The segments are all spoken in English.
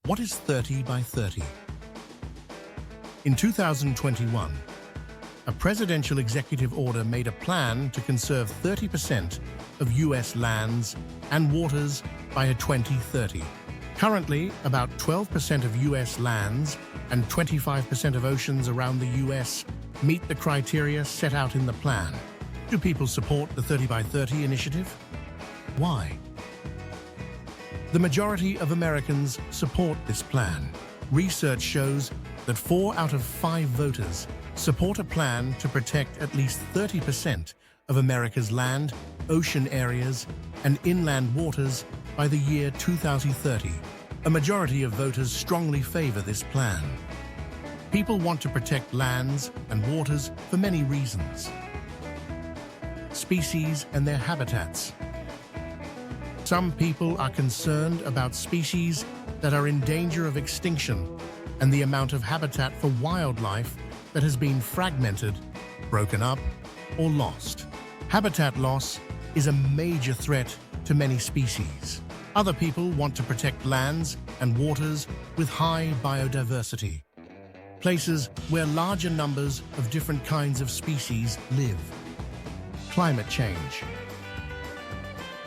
What is 30 by 30? In 2021, a presidential executive order made a plan to conserve 30% of U.S. lands and waters by 2030. Currently, about 12% of U.S. lands and 25% of oceans around the U.S. meet the criteria set out in the plan. Do people support the 30 by 30 initiative? Why? The majority of Americans support this plan. Research shows that 4 out of 5 voters support a plan to protect at least 30% of America's land, ocean areas, and inland waters by the year 2030. A majority of voters strongly favor this plan. People want to protect lands and waters for many reasons. Species and their habitats. Some people are concerned about species that are in danger of extinction and the amount of habitat for wildlife that has been fragmented, broken up, or lost. Habitat loss is a major threat to many species. Other people want to protect lands and waters with high biodiversity, places where larger numbers of different kinds of species live. Climate change.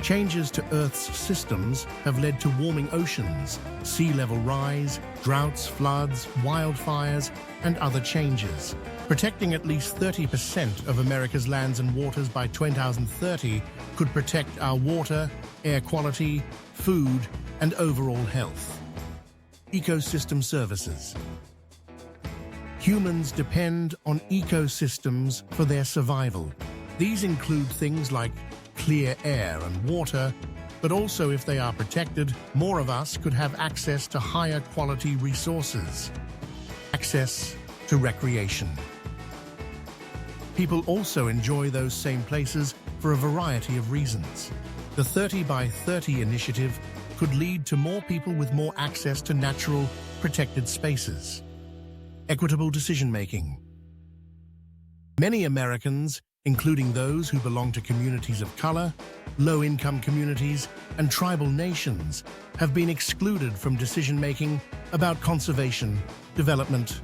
Changes to Earth's systems have led to warming oceans, sea level rise, droughts, floods, wildfires, and other changes. Protecting at least 30% of America's lands and waters by 2030 could protect our water, air quality, food, and overall health. Ecosystem services. Humans depend on ecosystems for their survival. These include things like clear air and water, but also if they are protected, more of us could have access to higher quality resources. Access to recreation. People also enjoy those same places for a variety of reasons. The 30 by 30 initiative could lead to more people with more access to natural, protected spaces. Equitable decision-making. Many Americans, including those who belong to communities of color, low-income communities, and tribal nations, have been excluded from decision-making about conservation, development,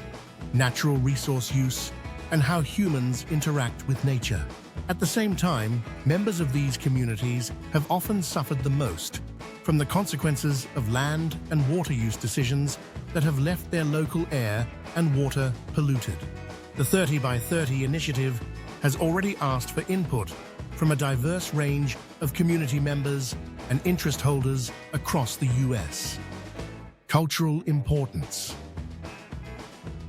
natural resource use, and how humans interact with nature. At the same time, members of these communities have often suffered the most from the consequences of land and water use decisions that have left their local air and water polluted. The 30 by 30 initiative has already asked for input from a diverse range of community members and interest holders across the U.S. Cultural importance.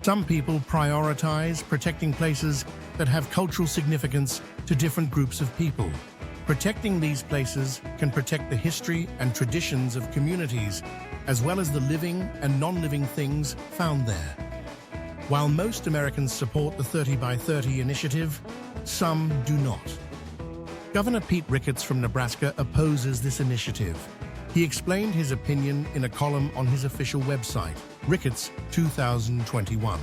Some people prioritize protecting places that have cultural significance to different groups of people. Protecting these places can protect the history and traditions of communities, as well as the living and non-living things found there. While most Americans support the 30 by 30 initiative, some do not. Governor Pete Ricketts from Nebraska opposes this initiative. He explained his opinion in a column on his official website, Ricketts 2021.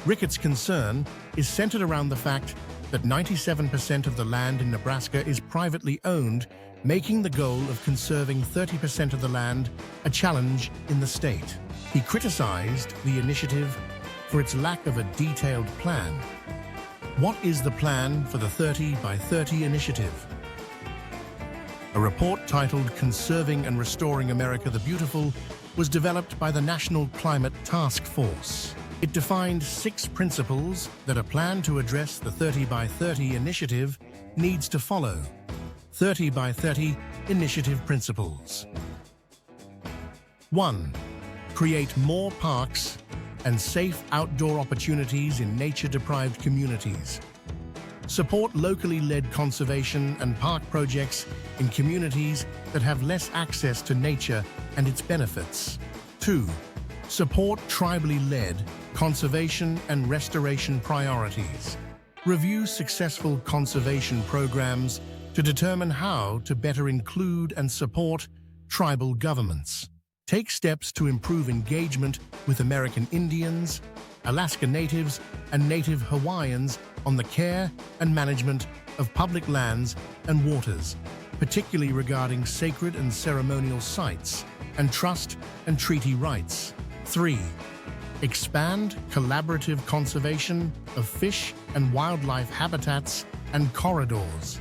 Ricketts' concern is centered around the fact that 97% of the land in Nebraska is privately owned, making the goal of conserving 30% of the land a challenge in the state. He criticized the initiative for its lack of a detailed plan. What is the plan for the 30 by 30 initiative? A report titled Conserving and Restoring America the Beautiful was developed by the National Climate Task Force. It defined 6 principles that a plan to address the 30 by 30 initiative needs to follow. 30 by 30 initiative principles. 1. Create more parks and safe outdoor opportunities in nature-deprived communities. Support locally led conservation and park projects in communities that have less access to nature and its benefits. 2. Support tribally led conservation and restoration priorities. Review successful conservation programs to determine how to better include and support tribal governments. Take steps to improve engagement with American Indians, Alaska Natives, and Native Hawaiians on the care and management of public lands and waters, particularly regarding sacred and ceremonial sites and trust and treaty rights. 3. Expand collaborative conservation of fish and wildlife habitats and corridors.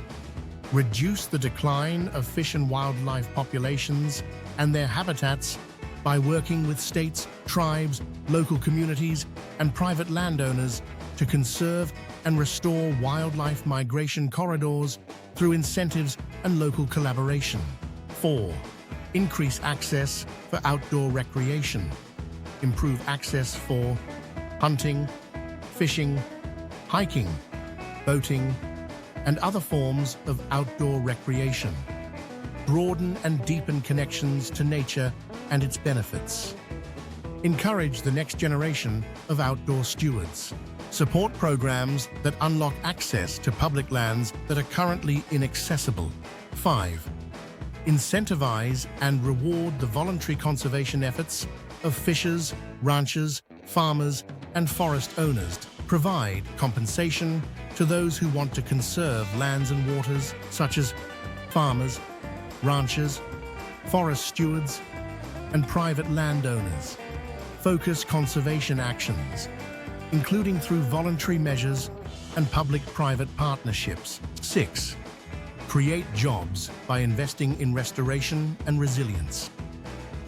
Reduce the decline of fish and wildlife populations and their habitats by working with states, tribes, local communities, and private landowners to conserve and restore wildlife migration corridors through incentives and local collaboration. 4. Increase access for outdoor recreation. Improve access for hunting, fishing, hiking, boating, and other forms of outdoor recreation. Broaden and deepen connections to nature and its benefits. Encourage the next generation of outdoor stewards. Support programs that unlock access to public lands that are currently inaccessible. 5. Incentivize and reward the voluntary conservation efforts of fishers, ranchers, farmers, and forest owners. Provide compensation to those who want to conserve lands and waters, such as farmers, ranchers, forest stewards, and private landowners. Focus conservation actions, including through voluntary measures and public-private partnerships. 6. Create jobs by investing in restoration and resilience.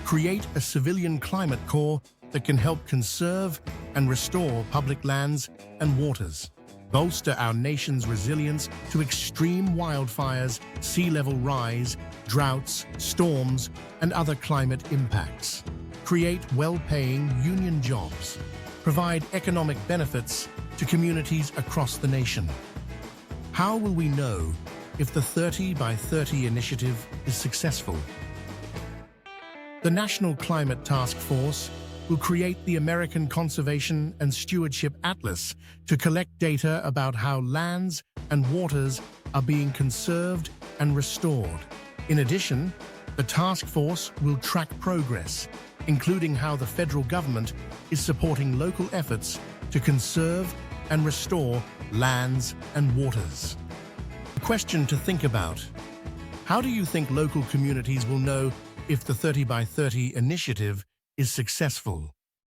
Create a civilian climate corps that can help conserve and restore public lands and waters. Bolster our nation's resilience to extreme wildfires, sea level rise, droughts, storms, and other climate impacts. Create well-paying union jobs. Provide economic benefits to communities across the nation. How will we know if the 30 by 30 initiative is successful? The National Climate Task Force will create the American Conservation and Stewardship Atlas to collect data about how lands and waters are being conserved and restored. In addition, the task force will track progress, including how the federal government is supporting local efforts to conserve and restore lands and waters. A question to think about: how do you think local communities will know if the 30 by 30 initiative is successful?